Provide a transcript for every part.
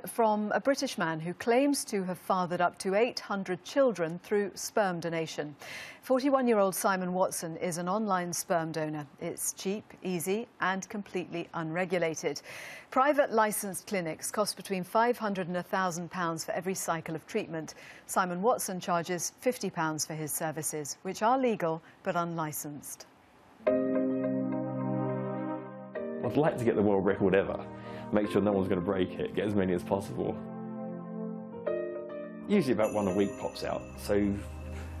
From a British man who claims to have fathered up to 800 children through sperm donation. 41-year-old Simon Watson is an online sperm donor. It's cheap, easy and completely unregulated. Private licensed clinics cost between £500 and £1,000 for every cycle of treatment. Simon Watson charges £50 for his services, which are legal but unlicensed. I'd like to get the world record ever. Make sure no one's going to break it, get as many as possible. Usually about one a week pops out, so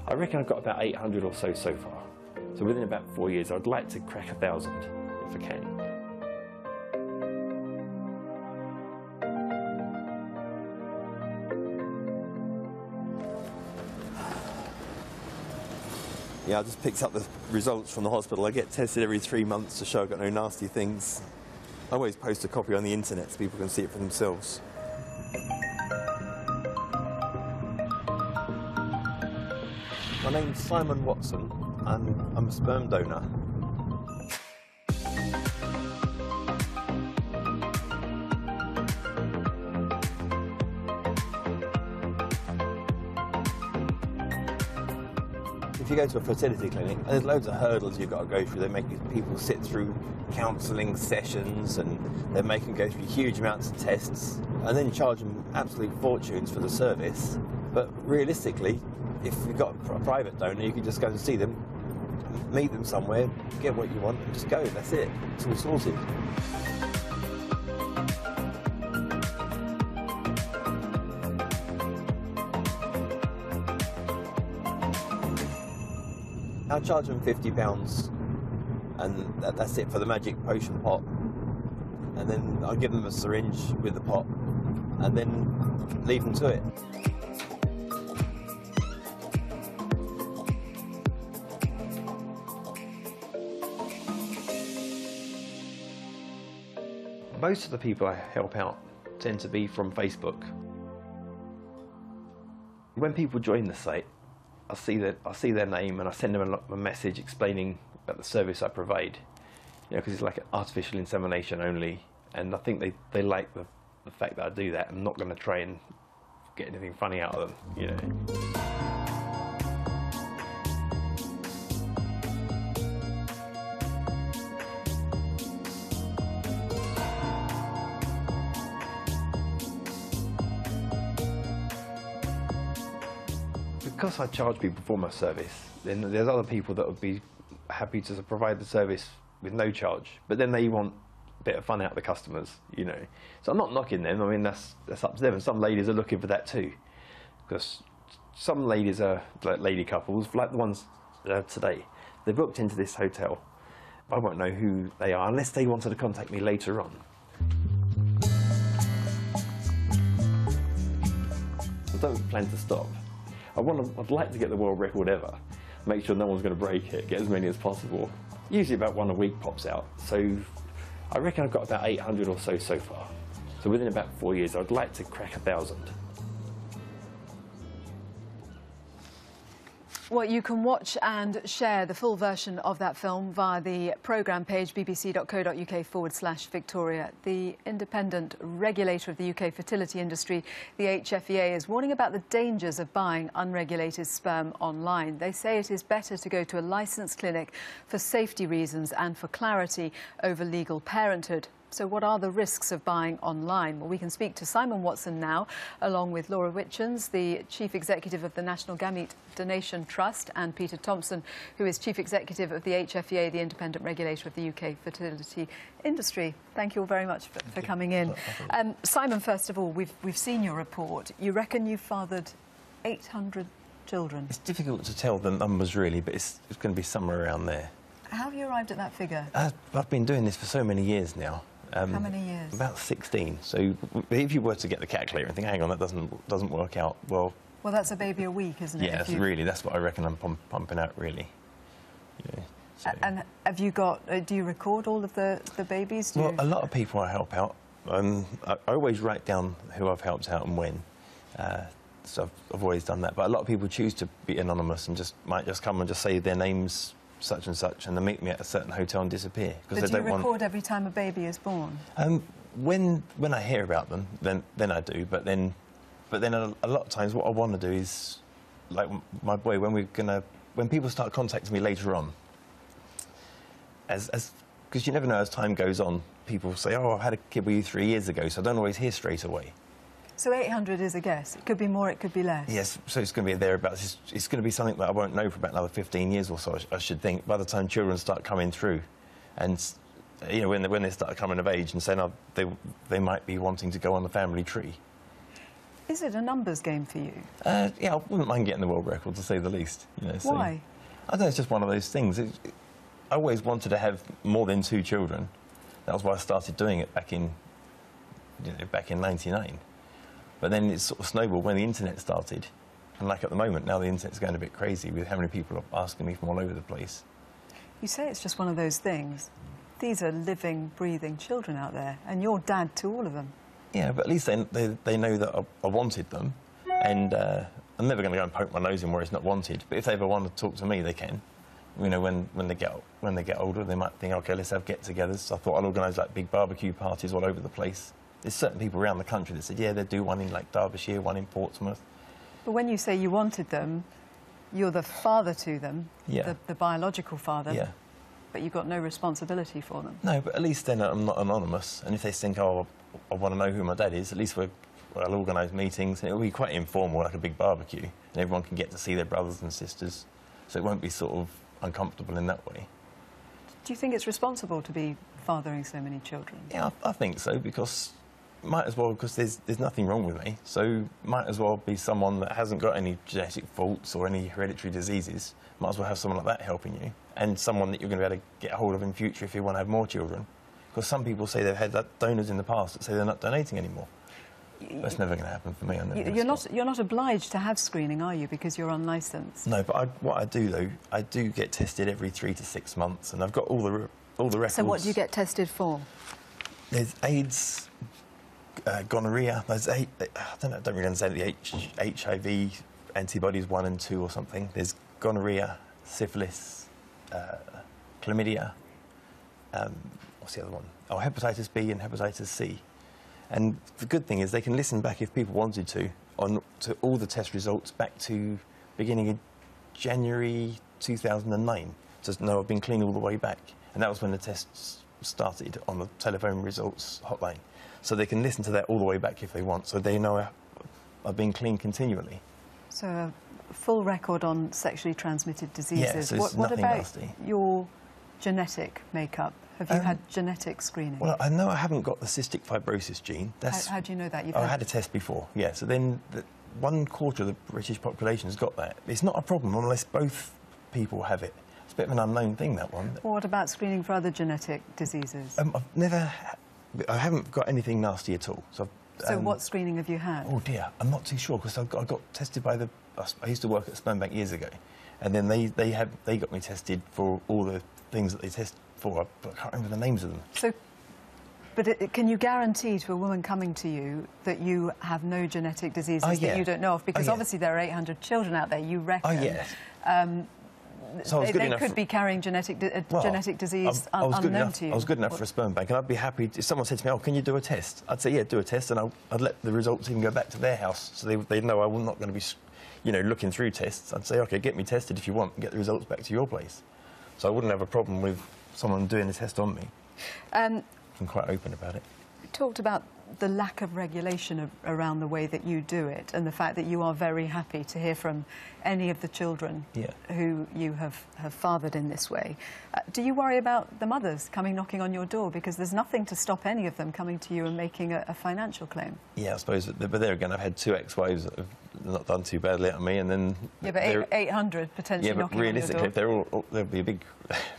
I reckon I've got about 800 or so far. So within about 4 years I'd like to crack 1,000 if I can. Yeah, I just picked up the results from the hospital. I get tested every 3 months to show I've got no nasty things. I always post a copy on the internet so people can see it for themselves. My name's Simon Watson and I'm a sperm donor. If you go to a fertility clinic, there's loads of hurdles you've got to go through. They make people sit through counselling sessions and they make them go through huge amounts of tests and then charge them absolute fortunes for the service. But realistically, if you've got a private donor, you can just go and see them, meet them somewhere, get what you want and just go. That's it. It's all sorted. I'll charge them £50 and that's it for the magic potion pot. And then I'll give them a syringe with the pot and then leave them to it. Most of the people I help out tend to be from Facebook. When people join the site, I see their name and I send them a message explaining about the service I provide. You know, because it's like an artificial insemination only, and I think they like the fact that I do that. I'm not going to try and get anything funny out of them, you know. Because I charge people for my service, then there's other people that would be happy to provide the service with no charge, but then they want a bit of fun out of the customers, you know. So I'm not knocking them. I mean, that's up to them, and some ladies are looking for that too, because some ladies are like lady couples, like the ones today. They're booked into this hotel. I won't know who they are unless they wanted to contact me later on. I don't plan to stop. I'd like to get the world record ever. Make sure no one's going to break it, get as many as possible. Usually about one a week pops out, so I reckon I've got about 800 or so far. So within about 4 years I'd like to crack 1,000. Well, you can watch and share the full version of that film via the programme page bbc.co.uk/Victoria. The independent regulator of the UK fertility industry, the HFEA, is warning about the dangers of buying unregulated sperm online. They say it is better to go to a licensed clinic for safety reasons and for clarity over legal parenthood. So what are the risks of buying online? Well, we can speak to Simon Watson now, along with Laura Witchens, the Chief Executive of the National Gamete Donation Trust, and Peter Thompson, who is Chief Executive of the HFEA, the independent regulator of the UK fertility industry. Thank you all very much for coming in. Simon, first of all, we've seen your report. You reckon you've fathered 800 children? It's difficult to tell the numbers really, but it's going to be somewhere around there. How have you arrived at that figure? I've been doing this for so many years now. How many years? About 16. So if you were to get the calculator and think, hang on, that doesn't work out, well... Well, that's a baby a week, isn't it? Yeah, that's what I reckon I'm pumping out, really. Yeah, so. And have you got... do you record all of the babies? Well, a lot of people I help out. I always write down who I've helped out and when. So I've always done that. But a lot of people choose to be anonymous and might just come and just say their names such and such, and they meet me at a certain hotel and disappear. But do you record every time a baby is born? when I hear about them, then I do. But then a lot of times, what I want to do is, like my boy, when people start contacting me later on, because you never know as time goes on, people say, "Oh, I had a kid with you 3 years ago," so I don't always hear straight away. So 800 is a guess. It could be more, it could be less. Yes, so it's going to be thereabouts. It's going to be something that I won't know for about another 15 years or so, I should think, by the time children start coming through. And, you know, when they start coming of age and saying, oh, they might be wanting to go on the family tree. Is it a numbers game for you? Yeah, I wouldn't mind getting the world record, to say the least. You know, so, why? I don't know, it's just one of those things. I always wanted to have more than 2 children. That was why I started doing it back in 99. But then it sort of snowballed when the internet started. And like at the moment, now the internet's going a bit crazy with how many people are asking me from all over the place. You say it's just one of those things. These are living, breathing children out there, and you're dad to all of them. Yeah, but at least they know that I wanted them, and I'm never going to go and poke my nose in where it's not wanted. But if they ever want to talk to me, they can. You know, when they get older, they might think, OK, let's have get-togethers. So I thought I'd organise like big barbecue parties all over the place. There's certain people around the country that said, yeah, they'd do one in like Derbyshire, one in Portsmouth. But when you say you wanted them, you're the father to them, yeah. the biological father, yeah. But you've got no responsibility for them. No, but at least then I'm not anonymous. And if they think, oh, I want to know who my dad is, at least I'll organise meetings, and it'll be quite informal, like a big barbecue, and everyone can get to see their brothers and sisters, so it won't be sort of uncomfortable in that way. Do you think it's responsible to be fathering so many children? Yeah, I think so, because might as well, because there's nothing wrong with me, so might as well be someone that hasn't got any genetic faults or any hereditary diseases. Might as well have someone like that helping you, and someone that you're going to be able to get a hold of in future if you want to have more children. Because some people say they've had donors in the past that say they're not donating anymore. That's never going to happen for me. You're not obliged to have screening, are you, because you're unlicensed? No, but what I do though, I do get tested every 3 to 6 months, and I've got all the records. So what do you get tested for? There's AIDS, gonorrhea. There's I don't really understand the HIV antibodies 1 and 2 or something. There's gonorrhea, syphilis, chlamydia. What's the other one? Oh, hepatitis B and hepatitis C. And the good thing is they can listen back if people wanted to all the test results back to beginning of January 2009. Just know I've been clean all the way back. And that was when the tests started on the telephone results hotline. So they can listen to that all the way back if they want. So they know I've been clean continually. So a full record on sexually transmitted diseases. Yeah, so it's what about nasty. Your genetic makeup? Have you had genetic screening? Well, I know I haven't got the cystic fibrosis gene. How do you know that? I had a test before, yeah. So then 1/4 of the British population has got that. It's not a problem unless both people have it. It's a bit of an unknown thing, that one. Well, what about screening for other genetic diseases? I haven't got anything nasty at all. So what screening have you had? Oh dear, I'm not too sure, because I got tested by I used to work at a sperm bank years ago, and then they got me tested for all the things that they test for, but I can't remember the names of them. So, but can you guarantee to a woman coming to you that you have no genetic diseases that you don't know of? Because obviously there are 800 children out there, you reckon. Oh, yes. So they could be carrying genetic disease unknown to you. I was good enough for a sperm bank, and I'd be happy if someone said to me, oh, can you do a test? I'd say, yeah, do a test, and I'd let the results even go back to their house, so they'd know I'm not going to be, you know, looking through tests. I'd say, OK, get me tested if you want, and get the results back to your place. So I wouldn't have a problem with someone doing a test on me. I'm quite open about it. You talked about the lack of regulation around the way that you do it, and the fact that you are very happy to hear from any of the children who you have fathered in this way. Do you worry about the mothers coming knocking on your door? Because there's nothing to stop any of them coming to you and making a financial claim. Yeah, I suppose, but there again, I've had 2 ex-wives that have not done too badly at me, and then... Yeah, but 800 potentially knocking on your door. Yeah, but realistically, there'll be a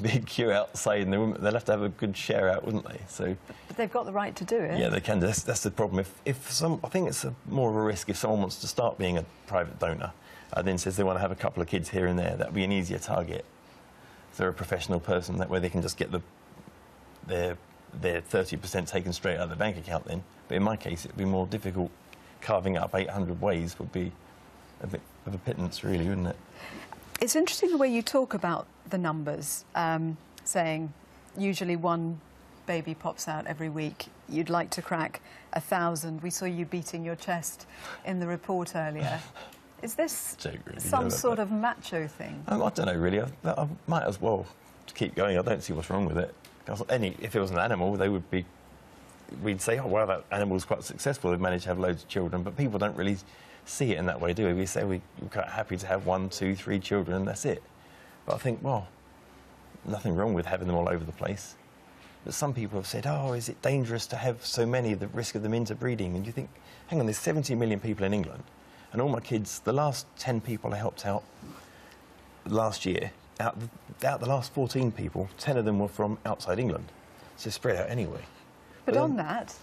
big queue outside, and they'll have to have a good share out, wouldn't they? So... But they've got the right to do it. Yeah, they can. That's the problem. I think it's more of a risk if someone wants to start being a private donor, and then says they want to have a couple of kids here and there. That'd be an easier target. If they're a professional person, that way they can just get their 30% taken straight out of the bank account then. But in my case, it'd be more difficult. Carving up 800 ways would be a bit of a pittance, really, wouldn't it? It's interesting the way you talk about the numbers, saying usually 1 baby pops out every week, you'd like to crack 1,000. We saw you beating your chest in the report earlier. Is this some sort of macho thing? I don't know, really. I might as well keep going. I don't see what's wrong with it. If it was an animal, we'd say, oh, well, that animal's quite successful. They've managed to have loads of children. But people don't really see it in that way, do we? We say we're quite happy to have 1, 2, 3 children, and that's it. But I think, well, nothing wrong with having them all over the place. But some people have said, oh, is it dangerous to have so many, the risk of them interbreeding? And you think, hang on, there's 70 million people in England, and all my kids, the last 10 people I helped out last year, out the last 14 people, 10 of them were from outside England. So spread out anyway. But on that,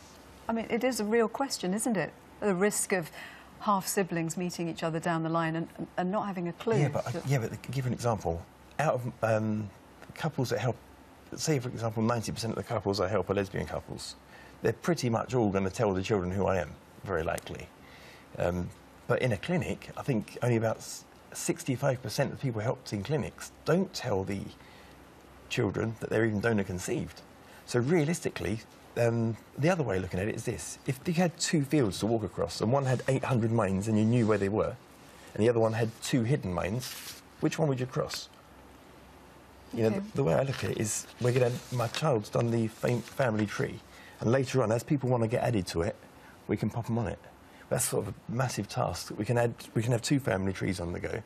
I mean, it is a real question, isn't it? The risk of half-siblings meeting each other down the line and not having a clue. Yeah, but to give an example. Out of couples that help, say, for example, 90% of the couples I help are lesbian couples. They're pretty much all going to tell the children who I am, very likely. But in a clinic, I think only about 65% of the people helped in clinics don't tell the children that they're even donor conceived. So realistically, the other way of looking at it is this. If you had 2 fields to walk across and one had 800 mains and you knew where they were, and the other one had 2 hidden mains, which one would you cross? You know, the way I look at it is my child's done the family tree, and later on, as people want to get added to it, we can pop them on it. That's sort of a massive task. We can have 2 family trees on the go.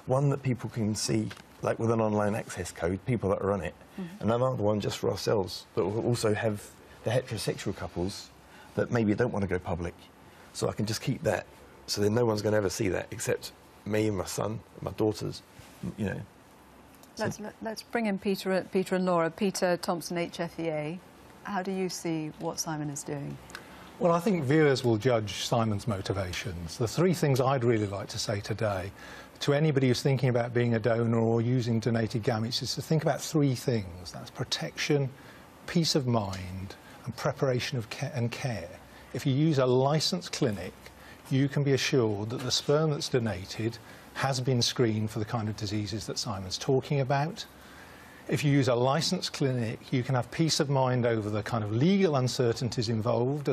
One that people can see, like with an online access code, people that are on it, and another one just for ourselves, that will also have the heterosexual couples that maybe don't want to go public. So I can just keep that, so then no one's going to ever see that except me and my son, and my daughters, you know. Let's bring in Peter and Laura. Peter Thompson, HFEA. How do you see what Simon is doing? Well, I think viewers will judge Simon's motivations. The 3 things I'd really like to say today to anybody who's thinking about being a donor or using donated gametes is to think about 3 things. That's protection, peace of mind, and preparation of care. If you use a licensed clinic, you can be assured that the sperm that's donated has been screened for the kind of diseases that Simon's talking about. If you use a licensed clinic, you can have peace of mind over the kind of legal uncertainties involved.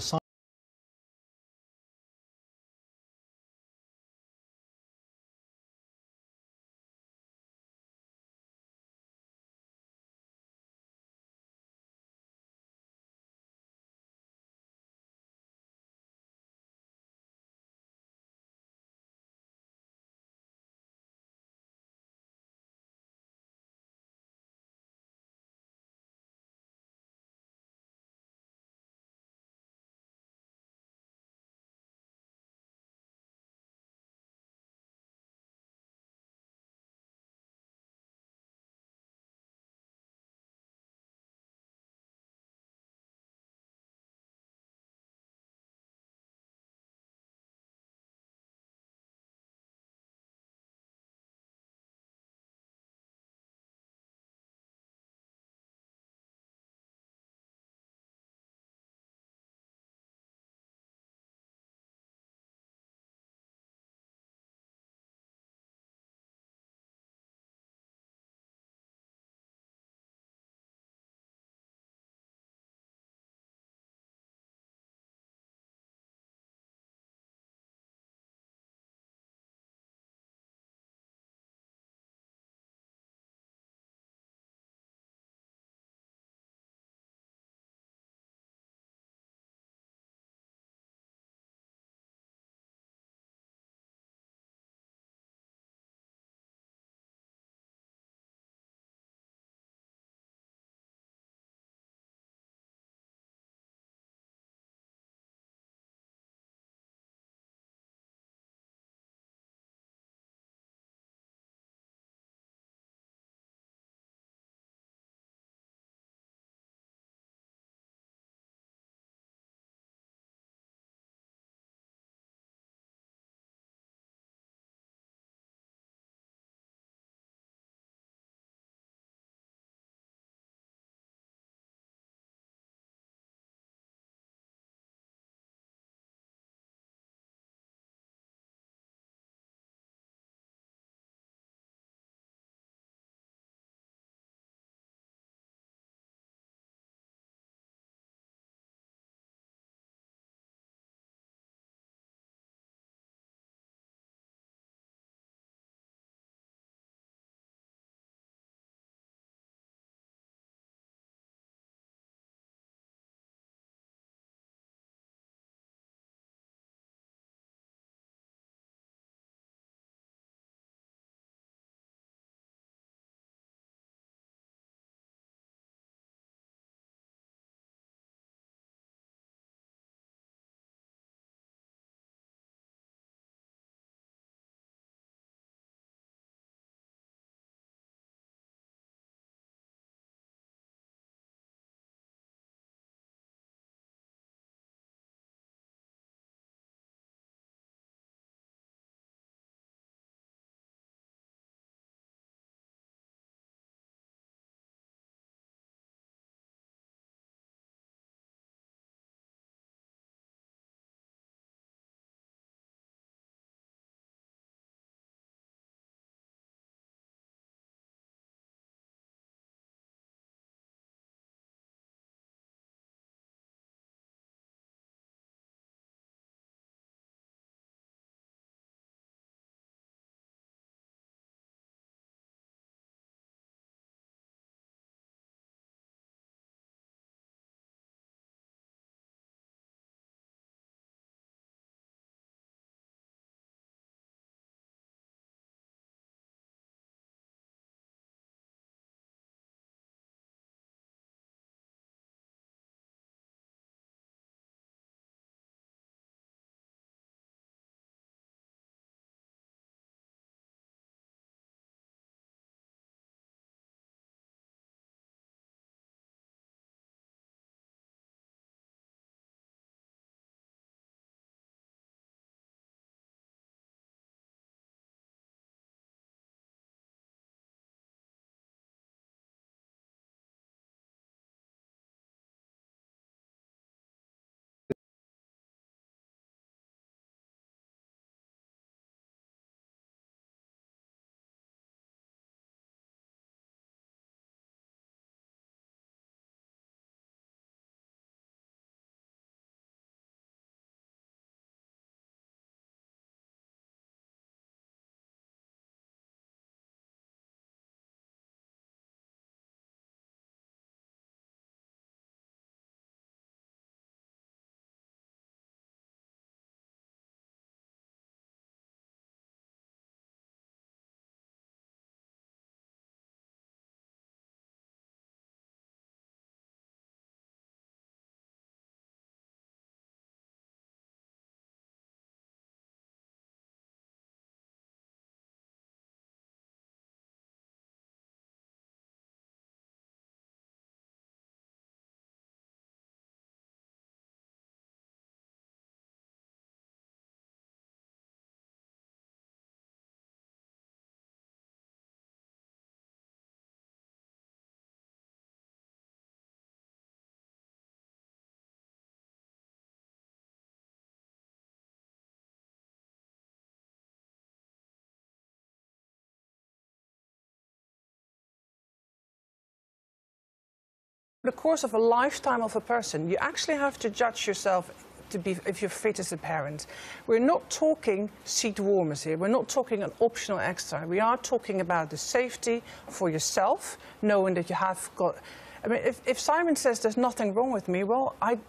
The course of a lifetime of a person, you actually have to judge yourself to be, if you're fit as a parent. We're not talking seat warmers here. We're not talking an optional extra. We are talking about the safety for yourself, knowing that you have got... I mean, if Simon says there's nothing wrong with me, well, to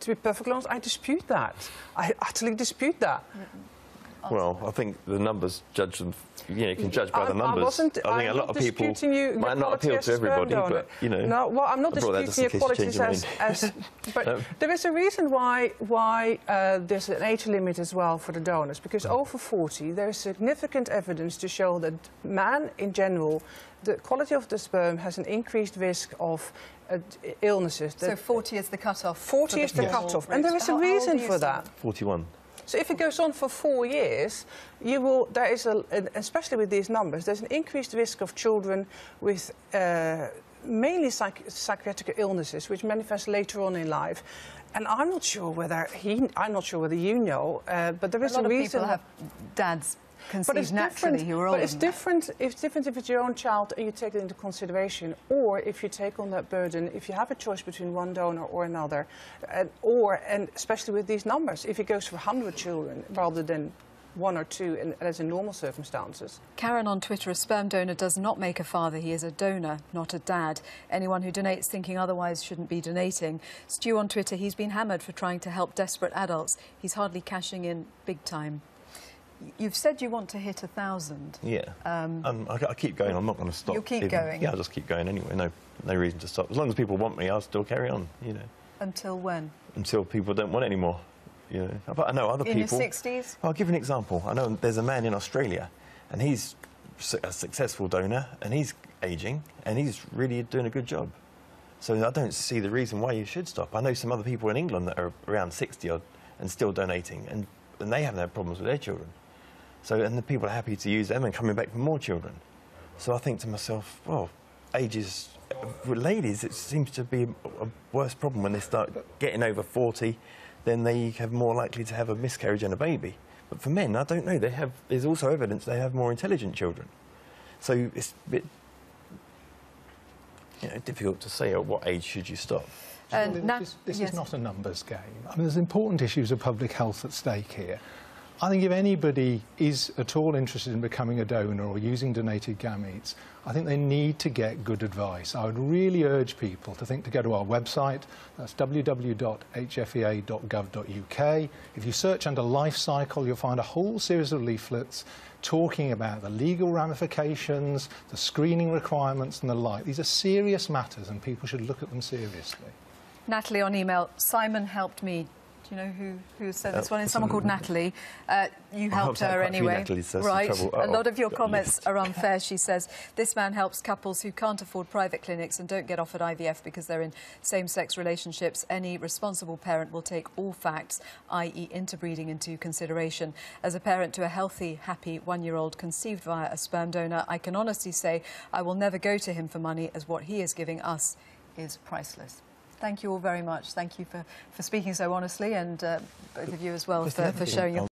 be perfectly honest, I dispute that. I utterly dispute that. Well, I think the numbers judge them. You can judge by the numbers. I think a lot of people might not appeal to everybody, but No, well, I'm not disputing your qualities as but there is a reason why there's an age limit as well for the donors, because over 40 there is significant evidence to show that man in general, the quality of the sperm has an increased risk of illnesses. So 40 is the cutoff. 40 is the cutoff, and there is a reason for that. 41. So if it goes on for 4 years, there is especially with these numbers, there's an increased risk of children with mainly psychiatric illnesses, which manifest later on in life. And I'm not sure whether you know, but there is a reason. A lot of people have dads conceived naturally who are older. But it's different if it's your own child and you take it into consideration, or if you take on that burden, if you have a choice between one donor or another, and especially with these numbers, if it goes for 100 children rather than 1 or 2, and as in normal circumstances. Karen on Twitter, a sperm donor does not make a father, he is a donor, not a dad. Anyone who donates thinking otherwise shouldn't be donating. Stu on Twitter, he's been hammered for trying to help desperate adults. He's hardly cashing in big time. You've said you want to hit 1,000. Yeah. I keep going. I'm not going to stop. You'll keep going? Yeah, I'll just keep going anyway. No reason to stop. As long as people want me, I'll still carry on, Until when? Until people don't want it anymore, But I know other people... In your 60s? I'll give you an example. I know there's a man in Australia, and he's a successful donor, and he's ageing, and he's really doing a good job. So I don't see the reason why you should stop. I know some other people in England that are around 60-odd and still donating, and they haven't had problems with their children. So, and the people are happy to use them and coming back for more children. So I think to myself, well, ages, with ladies, it seems to be a worse problem when they start getting over 40, then they have more likely to have a miscarriage and a baby. But for men, I don't know, there's also evidence they have more intelligent children. So it's a bit difficult to say at what age should you stop. This is not a numbers game. I mean, there's important issues of public health at stake here. I think if anybody is at all interested in becoming a donor or using donated gametes, I think they need to get good advice. I would really urge people to go to our website. That's www.hfea.gov.uk. If you search under life cycle, you'll find a whole series of leaflets talking about the legal ramifications, the screening requirements and the like. These are serious matters and people should look at them seriously. Natalie on email, Simon helped me. Do you know who said this one? It's someone called Natalie. You helped her anyway. Right. A lot of your comments are unfair, she says. This man helps couples who can't afford private clinics and don't get offered IVF because they're in same-sex relationships. Any responsible parent will take all facts, i.e. interbreeding, into consideration. As a parent to a healthy, happy one-year-old conceived via a sperm donor, I can honestly say I will never go to him for money, as what he is giving us is priceless. Thank you all very much. Thank you for speaking so honestly, and both of you as well for sharing your